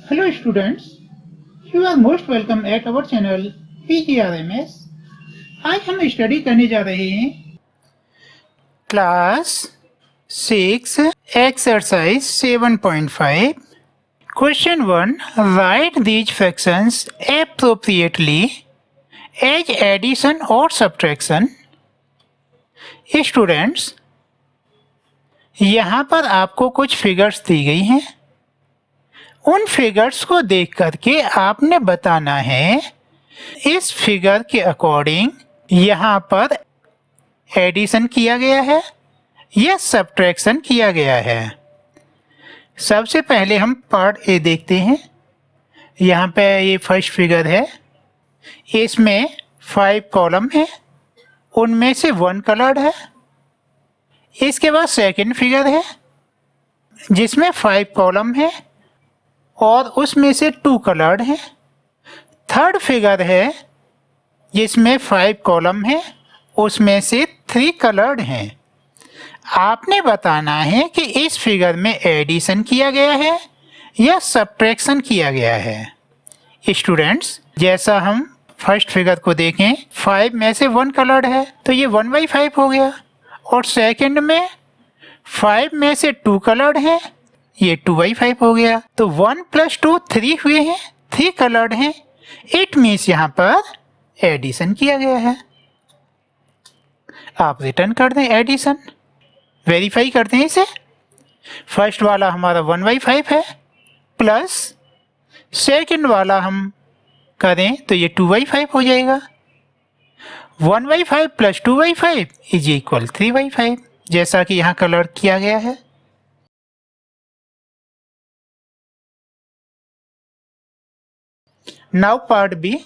Hello students, you are most welcome at our channel PGRMS। आज हम study करने जा रहे हैं class 6 exercise 7.5। Question 1, write these fractions appropriately as addition और सब्ट्रैक्शन। स्टूडेंट्स, यहाँ पर आपको कुछ फिगर्स दी गई हैं। उन फिगर्स को देख करके आपने बताना है इस फिगर के अकॉर्डिंग यहाँ पर एडिशन किया गया है या सब्ट्रैक्शन किया गया है। सबसे पहले हम पार्ट ए देखते हैं। यहाँ पे ये फर्स्ट फिगर है, इसमें 5 कॉलम है, उनमें से 1 कलर्ड है। इसके बाद सेकंड फिगर है जिसमें 5 कॉलम है और उसमें से 2 कलर्ड हैं। थर्ड फिगर है जिसमें 5 कॉलम है, उसमें से 3 कलर्ड हैं। आपने बताना है कि इस फिगर में एडिशन किया गया है या सब्ट्रैक्शन किया गया है। स्टूडेंट्स, जैसा हम फर्स्ट फिगर को देखें, 5 में से 1 कलर्ड है तो ये 1/5 हो गया, और सेकंड में 5 में से 2 कलर्ड हैं, ये 2/5 हो गया। तो 1 + 2 3 हुए हैं, 3 कलर्ड हैं। इट मीन्स यहाँ पर एडिशन किया गया है। आप रिटर्न कर दें एडिशन, वेरीफाई करते हैं इसे। फर्स्ट वाला हमारा 1/5 है, प्लस सेकंड वाला हम करें तो ये 2/5 हो जाएगा। 1/5 + 2/5 = 3/5, जैसा कि यहाँ कलर किया गया है। नाउ पार्ट बी,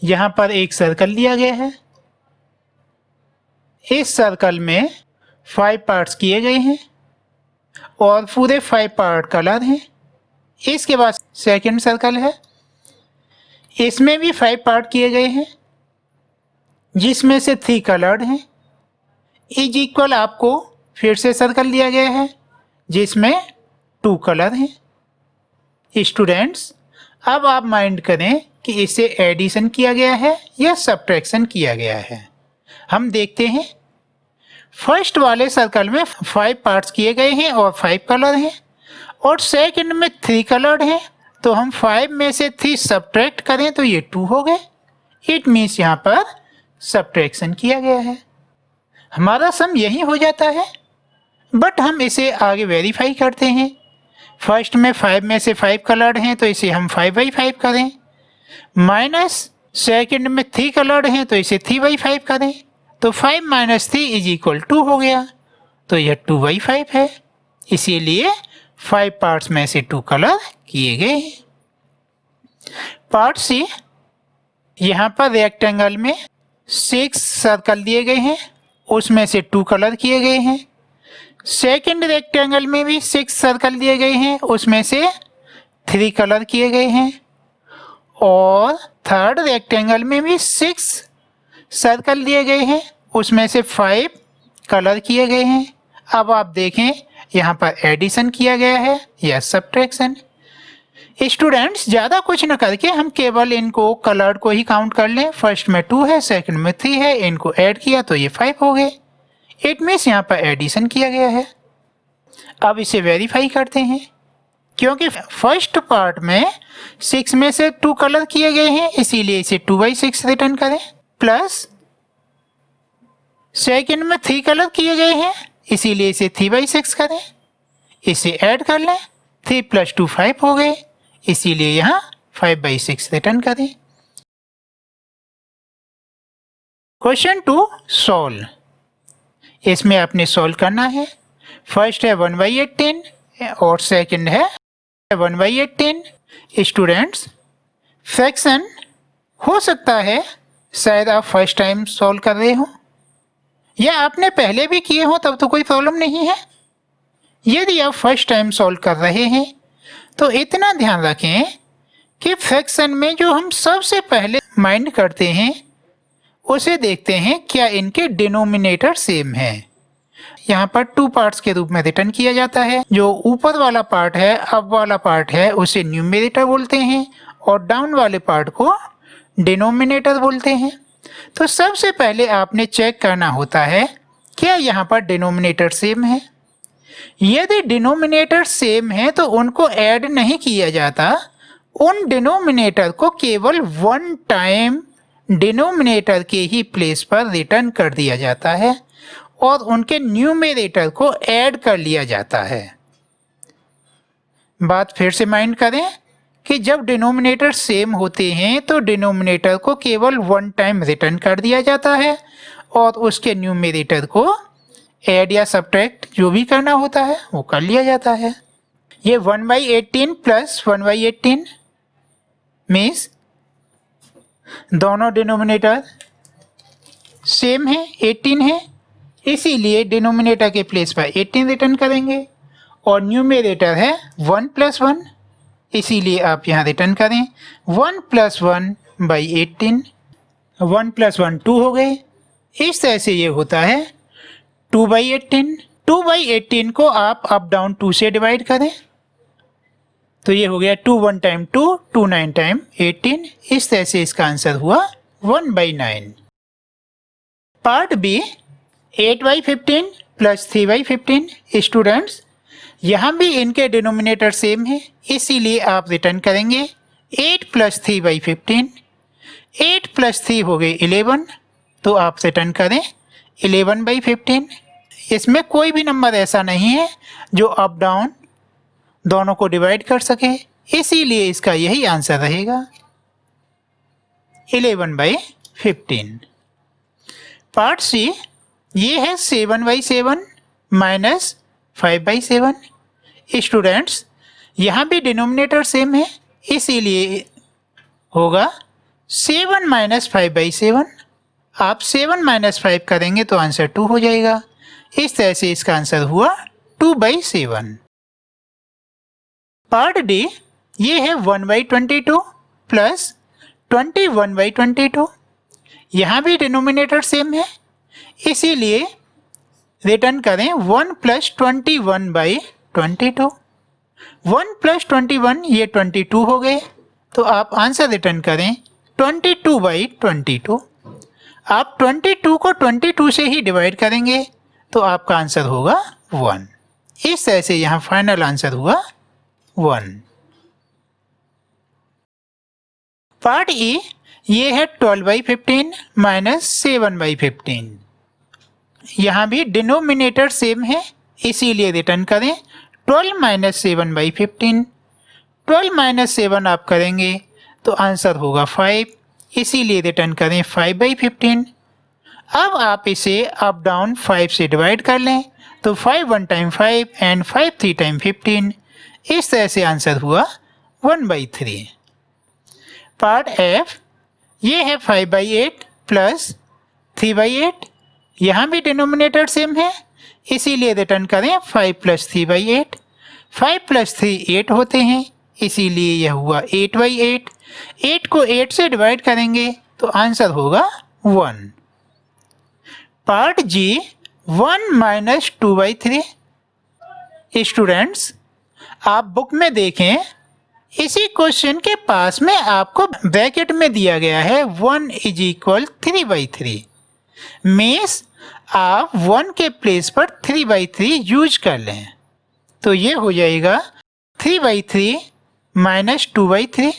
यहाँ पर एक सर्कल दिया गया है। इस सर्कल में 5 पार्ट्स किए गए हैं और पूरे 5 पार्ट कलर हैं। इसके बाद सेकंड सर्कल है, इसमें भी 5 पार्ट किए गए हैं जिसमें से 3 कलर्ड हैं। = आपको फिर से सर्कल दिया गया है जिसमें 2 कलर हैं। स्टूडेंट्स, अब आप माइंड करें कि इसे एडिशन किया गया है या सब्ट्रैक्शन किया गया है। हम देखते हैं, फर्स्ट वाले सर्कल में 5 पार्ट्स किए गए हैं और 5 कलर हैं, और सेकंड में 3 कलर्ड हैं। तो हम 5 में से 3 सब्ट्रैक्ट करें तो ये 2 हो गए। इट मीन्स यहाँ पर सब्ट्रैक्शन किया गया है। हमारा सम यही हो जाता है, बट हम इसे आगे वेरीफाई करते हैं। फर्स्ट में 5 में से 5 कलर्ड हैं तो इसे हम 5/5 करें, माइनस सेकंड में 3 कलर्ड हैं तो इसे 3/5 करें, तो 5 - 3 = 2 हो गया। तो यह 2/5 है, इसीलिए 5 पार्ट्स में से 2 कलर किए गए। पार्ट सी, यहाँ पर रेक्टेंगल में 6 सर्कल दिए गए हैं, उसमें से 2 कलर किए गए हैं। सेकंड रेक्टेंगल में भी 6 सर्कल दिए गए हैं, उसमें से 3 कलर किए गए हैं, और थर्ड रेक्टेंगल में भी 6 सर्कल दिए गए हैं, उसमें से 5 कलर किए गए हैं। अब आप देखें यहाँ पर एडिशन किया गया है या सब्ट्रैक्शन। स्टूडेंट्स, ज़्यादा कुछ न करके हम केवल इनको कलर्ड को ही काउंट कर लें। फर्स्ट में 2 है, सेकंड में 3 है, इनको ऐड किया तो ये 5 हो गए। इट मीन्स यहाँ पर एडिशन किया गया है। अब इसे वेरीफाई करते हैं, क्योंकि फर्स्ट पार्ट में 6 में से 2 कलर किए गए हैं, इसीलिए इसे 2/6 रिटर्न करें, प्लस सेकंड में 3 कलर किए गए हैं, इसीलिए इसे 3/6 करें। इसे ऐड कर लें, 3 + 2 5 हो गए, इसीलिए यहाँ 5/6 रिटर्न करें। Question 2 solve. इसमें आपने सॉल्व करना है। फर्स्ट है 1/18 और सेकंड है 1/18। स्टूडेंट्स, फ्रैक्शन हो सकता है शायद आप फर्स्ट टाइम सॉल्व कर रहे हो या आपने पहले भी किए हो, तब तो कोई प्रॉब्लम नहीं है। यदि आप फर्स्ट टाइम सॉल्व कर रहे हैं तो इतना ध्यान रखें कि फ्रैक्शन में जो हम सबसे पहले माइंड करते हैं उसे देखते हैं क्या इनके डिनोमिनेटर सेम है। यहाँ पर टू पार्ट्स के रूप में रिटर्न किया जाता है। जो ऊपर वाला पार्ट है, अप वाला पार्ट है, उसे न्यूमरेटर बोलते हैं और डाउन वाले पार्ट को डिनोमिनेटर बोलते हैं। तो सबसे पहले आपने चेक करना होता है क्या यहाँ पर डिनोमिनेटर सेम है। यदि डिनोमिनेटर सेम है तो उनको ऐड नहीं किया जाता, उन डिनोमिनेटर को केवल वन टाइम डिनोमिनेटर के ही प्लेस पर रिटर्न कर दिया जाता है और उनके न्यूमरेटर को ऐड कर लिया जाता है। बात फिर से माइंड करें कि जब डिनोमिनेटर सेम होते हैं तो डिनोमिनेटर को केवल वन टाइम रिटर्न कर दिया जाता है और उसके न्यूमरेटर को ऐड या सब्ट्रैक्ट जो भी करना होता है वो कर लिया जाता है। ये 1/18 प्लस 1/18 मीन्स दोनों डिनोमिनेटर सेम है, 18 है, इसीलिए डिनोमिनेटर के प्लेस पर 18 रिटर्न करेंगे और न्यूमरेटर है 1 + 1, इसीलिए आप यहाँ रिटर्न करें 1 + 1/18। 1 + 1 2 हो गए। इस तरह से ये होता है 2/18। 2/18 को आप अप डाउन 2 से डिवाइड करें तो ये हो गया 2 1 टाइम 2, 2 9 टाइम 18। इस तरह से इसका आंसर हुआ 1/9। Part B 8/15 plus 3/15। स्टूडेंट्स यहाँ भी इनके डिनोमिनेटर सेम है, इसीलिए आप रिटर्न करेंगे 8 + 3/15। 8 + 3 हो गए 11, तो आप रिटर्न करें 11/15। इसमें कोई भी नंबर ऐसा नहीं है जो अप डाउन दोनों को डिवाइड कर सके, इसीलिए इसका यही आंसर रहेगा 11/15। पार्ट सी ये है 7/7 माइनस 5/7। स्टूडेंट्स यहाँ भी डिनोमिनेटर सेम है, इसीलिए होगा 7 - 5/7। आप 7 - 5 करेंगे तो आंसर 2 हो जाएगा। इस तरह से इसका आंसर हुआ 2/7। पार्ट डी ये है 1/22 प्लस 21/22। यहाँ भी डिनोमिनेटर सेम है, इसीलिए रिटर्न करें 1 + 21/22। 1 + 21 ये 22 हो गए, तो आप आंसर रिटर्न करें 22/22। आप 22 को 22 से ही डिवाइड करेंगे तो आपका आंसर होगा 1। इस तरह से यहाँ फाइनल आंसर हुआ 1। पार्ट ई ये है 12/15 माइनस 7/15। यहाँ भी डिनोमिनेटर सेम है, इसीलिए रिटर्न करें 12 - 7/15। 12 - 7 आप करेंगे तो आंसर होगा 5, इसीलिए रिटर्न करें 5/15। अब आप इसे अप डाउन 5 से डिवाइड कर लें तो 5 1 टाइम 5 एंड 5 3 टाइम 15। इस तरह से आंसर हुआ 1/3। पार्ट एफ ये है 5/8 प्लस 3/8। यहाँ भी डिनोमिनेटर सेम है, इसीलिए रिटर्न करें 5 + 3/8। 5 + 3 8 होते हैं, इसीलिए यह हुआ 8/8। 8 को 8 से डिवाइड करेंगे तो आंसर होगा 1। पार्ट जी 1 - 2/3। स्टूडेंट्स आप बुक में देखें, इसी क्वेश्चन के पास में आपको ब्रैकेट में दिया गया है 1 = 3/3। मीन्स आप 1 के प्लेस पर 3/3 यूज कर लें, तो ये हो जाएगा 3/3 - 2/3।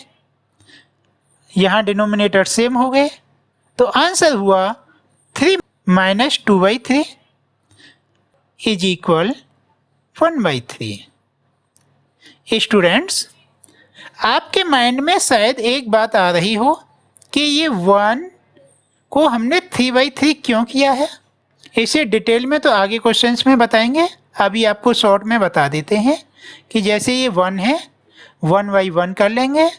यहाँ डिनोमिनेटर सेम हो गए, तो आंसर हुआ 3 - 2/3 = 1/3। स्टूडेंट्स आपके माइंड में शायद एक बात आ रही हो कि ये 1 को हमने 3/3 क्यों किया है। इसे डिटेल में तो आगे क्वेश्चंस में बताएंगे, अभी आपको शॉर्ट में बता देते हैं कि जैसे ये 1 है 1/1 कर लेंगे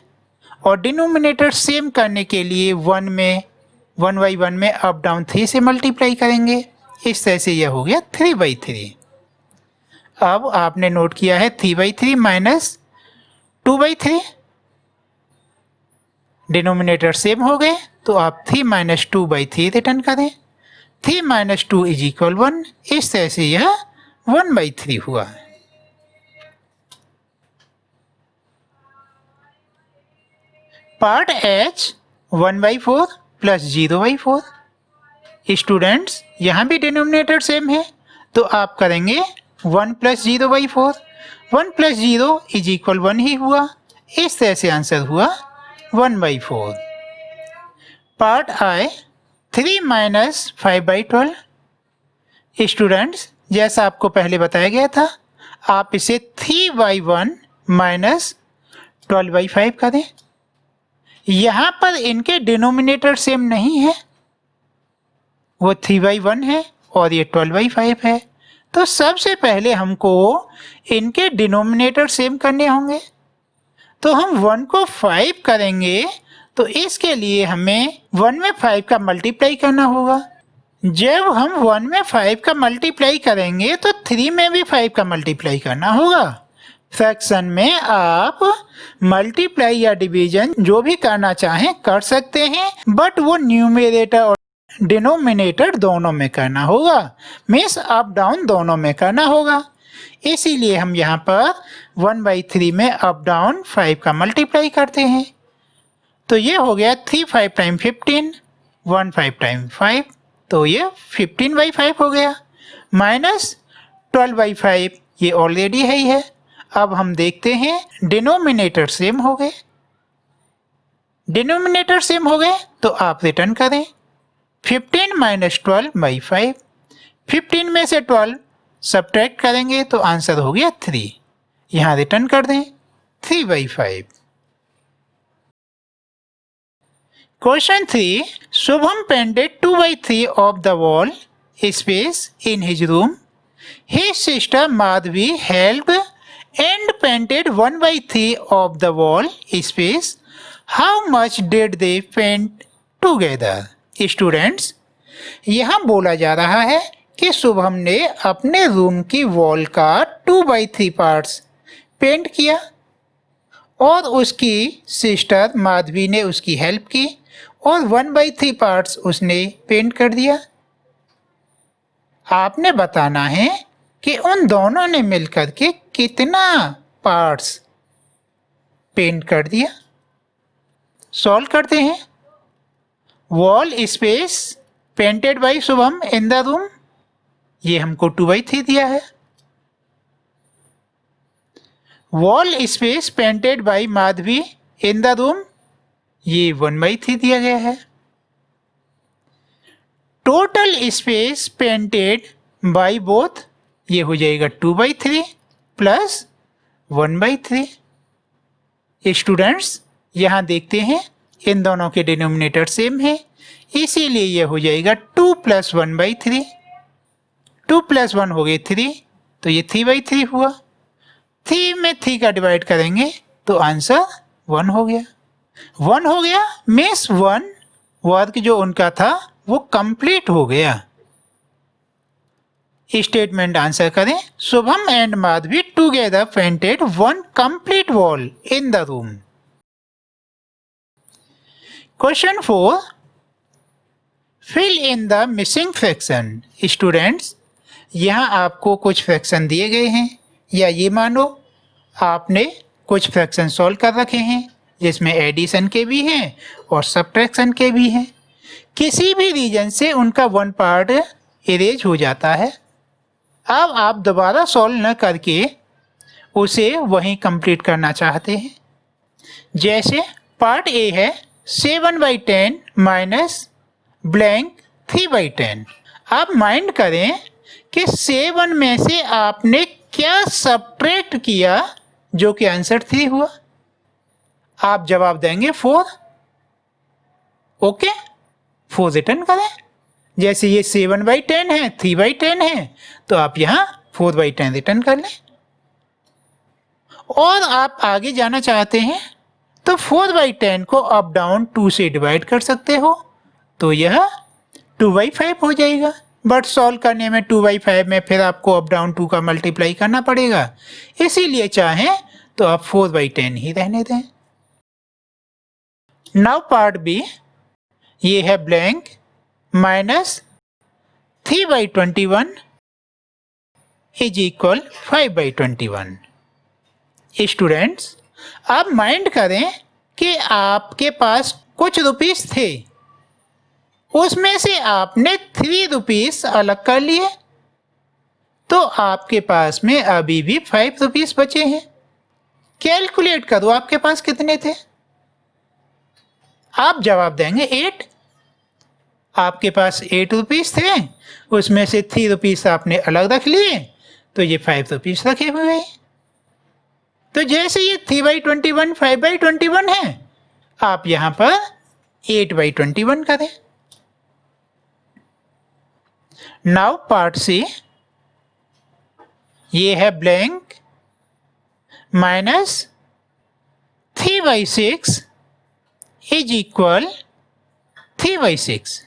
और डिनोमिनेटर सेम करने के लिए 1/1 में अप डाउन 3 से मल्टीप्लाई करेंगे। इस तरह से यह हो गया 3/3। अब आपने नोट किया है 3/3 माइनस 2/3। डिनोमिनेटर सेम हो गए तो आप 3 - 2/3 रिटर्न करें 3 माइनस 2 इज इक्वल 1। इस तरह से यह 1/3 हुआ। Part H 1/4 plus 0/4। स्टूडेंट्स यहाँ भी डिनोमिनेटर सेम है, तो आप करेंगे 1 प्लस 0/4। 1 प्लस 0 इज इक्वल 1 ही हुआ। इस तरह से आंसर हुआ 1/4। पार्ट आई 3 माइनस 5/12। स्टूडेंट्स जैसा आपको पहले बताया गया था, आप इसे 3/1 माइनस 12/5 करें। यहाँ पर इनके डिनोमिनेटर सेम नहीं है, वो 3/1 है और ये 12/5 है। तो सबसे पहले हमको इनके डिनोमिनेटर सेम करने होंगे। तो हम 1 को 5 करेंगे, तो इसके लिए हमें 1 में 5 का मल्टीप्लाई करना होगा। जब हम 1 में 5 का मल्टीप्लाई करेंगे तो 3 में भी 5 का मल्टीप्लाई करना होगा। फ्रैक्शन में आप मल्टीप्लाई या डिवीजन जो भी करना चाहें कर सकते हैं, बट वो न्यूमरेटर और डिनोमिनेटर दोनों में करना होगा, मीन्स अप डाउन दोनों में करना होगा। इसीलिए हम यहाँ पर 1/3 में अप डाउन 5 का मल्टीप्लाई करते हैं। तो ये हो गया 3 5 टाइम 15, 1 5 टाइम 5, तो ये 15/5 हो गया। माइनस 12/5, ये ऑलरेडी है ही है। अब हम देखते हैं डिनोमिनेटर सेम हो गए। डिनोमिनेटर सेम हो गए तो आप रिटर्न करें 15 माइनस 12/5। 15 में से 12 सब्ट्रैक्ट करेंगे तो आंसर हो गया 3। यहाँ रिटर्न कर दें 3/5। Question 3. Shubham painted 2/3 of the wall space in his room. His sister Madhvi helped and painted 1/3 of the wall space. How much did they paint together? Students, यहाँ बोला जा रहा है कि शुभम ने अपने रूम की वॉल का 2/3 पार्ट्स पेंट किया और उसकी सिस्टर माधवी ने उसकी हेल्प की और 1/3 पार्ट्स उसने पेंट कर दिया। आपने बताना है कि उन दोनों ने मिलकर के कितना पार्ट्स पेंट कर दिया। सॉल्व करते हैं। Wall space painted bye Shubham in the room, ये हमको 2/3 दिया है। Wall space painted bye Madhavi in the room, ये 1/3 दिया गया है। Total space painted by both, ये हो जाएगा 2/3 प्लस 1/3। स्टूडेंट्स यहाँ देखते हैं इन दोनों के डिनोमिनेटर सेम है, इसीलिए ये हो जाएगा 2 + 1/3। 2 + 1 हो गए 3, तो ये 3/3 हुआ। 3 में 3 का डिवाइड करेंगे तो आंसर 1 हो गया। 1 हो गया मीन्स 1 वर्क जो उनका था वो कंप्लीट हो गया। स्टेटमेंट आंसर करें। Shubham and Madhavi together painted 1 complete wall in the room. Question 4. Fill in the missing fraction. Students यहाँ आपको कुछ फ्रैक्शन दिए गए हैं, या ये मानो आपने कुछ फ्रैक्शन सॉल्व कर रखे हैं जिसमें एडिशन के भी हैं और सब्ट्रैक्शन के भी हैं। किसी भी रीजन से उनका 1 पार्ट इरेज हो जाता है। अब आप दोबारा सॉल्व न करके उसे वहीं कंप्लीट करना चाहते हैं। जैसे पार्ट ए है 7/10 माइनस ब्लैंक 3/10। आप माइंड करें कि 7 में से आपने क्या सब्ट्रैक्ट किया जो कि आंसर 3 हुआ। आप जवाब देंगे 4। ओके, 4 रिटर्न करें। जैसे ये 7/10 है, 3/10 है, तो आप यहाँ 4/10 रिटर्न कर लें। और आप आगे जाना चाहते हैं तो 4/10 को अप डाउन 2 से डिवाइड कर सकते हो, तो यह 2/5 हो जाएगा। बट सॉल्व करने में 2/5 में फिर आपको अप डाउन 2 का मल्टीप्लाई करना पड़ेगा, इसीलिए चाहें तो आप 4/10 ही रहने दें। नाउ पार्ट बी, ये है blank minus 3/21 is equal 5/21। Students, आप माइंड करें कि आपके पास कुछ रुपीस थे, उसमें से आपने 3 रुपीस अलग कर लिए, तो आपके पास में अभी भी 5 रुपीस बचे हैं। कैलकुलेट करो आपके पास कितने थे। आप जवाब देंगे 8। आपके पास 8 रुपीस थे, उसमें से 3 रुपीस आपने अलग रख लिए, तो ये 5 रुपीस रखे हुए हैं। तो जैसे ये 3/21 5/21 है, आप यहां पर 8/21 करें। नाउ पार्ट सी, ये है blank minus 3/6 is equal 3/6।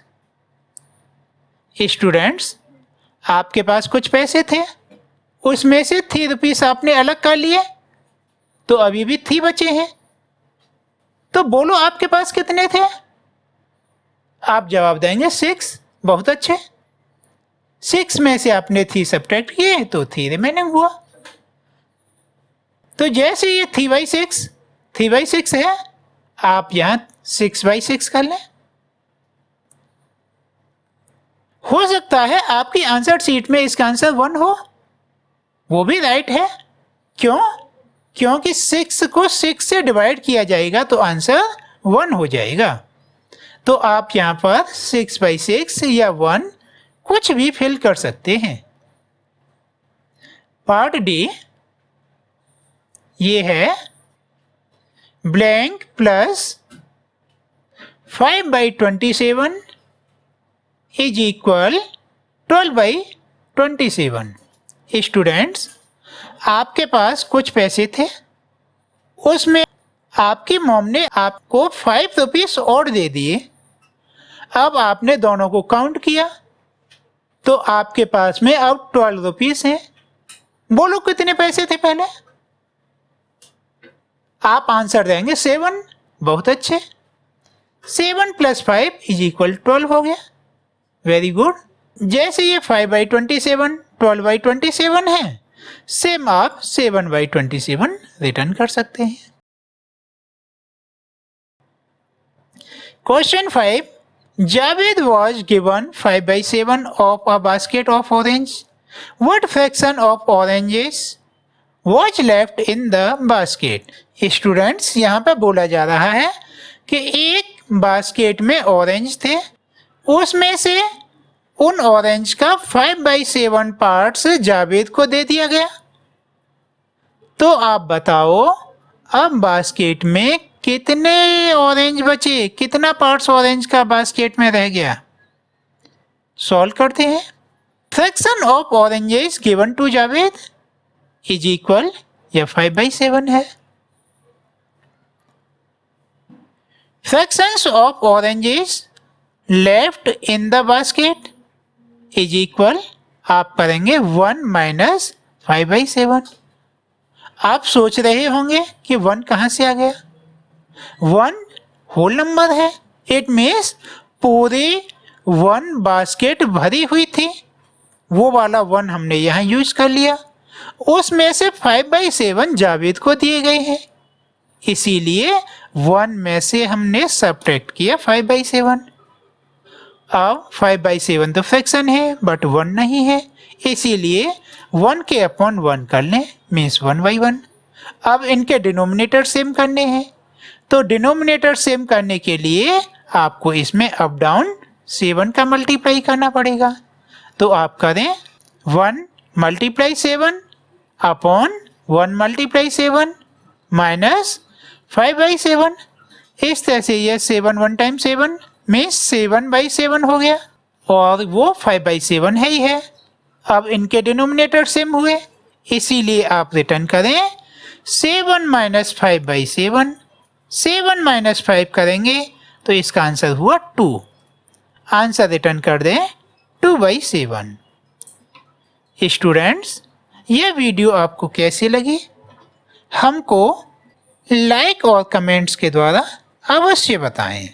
Students, आपके पास कुछ पैसे थे, उसमें से 3 रुपीस आपने अलग कर लिए, तो अभी भी 3 बचे हैं। तो बोलो आपके पास कितने थे। आप जवाब देंगे 6। बहुत अच्छे। 6 में से आपने 3 सब्ट्रैक्ट किए, तो 3 रिमेनिंग हुआ। तो जैसे ये 3/6 है, आप यहां 6/6 कर लें। हो सकता है आपकी आंसर शीट में इसका आंसर 1 हो, वो भी राइट है। क्यों? क्योंकि 6 को 6 से डिवाइड किया जाएगा तो आंसर 1 हो जाएगा। तो आप यहां पर 6/6 या 1 कुछ भी फिल कर सकते हैं। पार्ट डी, ये है blank plus 5/27 is equal 12/27। Students, आपके पास कुछ पैसे थे, उसमें आपकी मॉम ने आपको 5 रुपीस और दे दिए। अब आपने दोनों को काउंट किया, तो आपके पास में अब 12 रुपीस हैं। बोलो कितने पैसे थे पहले। आप आंसर देंगे 7। बहुत अच्छे। 7 + 5 इज इक्वल 12 हो गया। Very good. जैसे ये 5/27 12/27 है, सेम आप 7/27 रिटर्न कर सकते हैं। Question 5. Javed was given 5/7 of a basket of orange. What fraction of oranges was left in the basket? Students, यहाँ पे बोला जा रहा है कि एक बास्केट में ऑरेंज थे, उसमें से उन ऑरेंज का 5/7 पार्ट्स जावेद को दे दिया गया। तो आप बताओ अब बास्केट में कितने ऑरेंज बचे, कितना पार्ट्स ऑरेंज का बास्केट में रह गया। सॉल्व करते हैं। Fraction of oranges given to Javed is equal, यह 5/7 है। Fractions of oranges left in the basket is equal, आप करेंगे 1 - 5/7। आप सोच रहे होंगे कि 1 कहां से आ गया। 1 होल नंबर है। इट मीन्स पूरी 1 बास्केट भरी हुई थी, वो वाला 1 हमने यहाँ यूज कर लिया। उसमें से 5/7 जावेद को दिए गए हैं, इसीलिए 1 में से हमने सब्ट्रैक्ट किया 5/7। अब 5/7 तो फ्रैक्शन है बट 1 नहीं है, इसीलिए 1 के अपॉन 1 कर लें, मीन्स 1/1। अब इनके डिनोमिनेटर सेम करने हैं, तो डिनोमिनेटर सेम करने के लिए आपको इसमें अप डाउन 7 का मल्टीप्लाई करना पड़ेगा। तो आप करें 1 × 7 अपॉन 1 × 7 माइनस 5/7। इस तरह से यह 7 1 टाइम्स 7 मीन्स 7/7 हो गया, और वो 5/7 है ही है। अब इनके डिनोमिनेटर सेम हुए, इसीलिए आप रिटर्न करें 7 - 5/7। 7 - 5 करेंगे तो इसका आंसर हुआ 2। आंसर रिटर्न कर दें 2/7। स्टूडेंट्स, यह वीडियो आपको कैसी लगी, हमको लाइक और कमेंट्स के द्वारा अवश्य बताएं।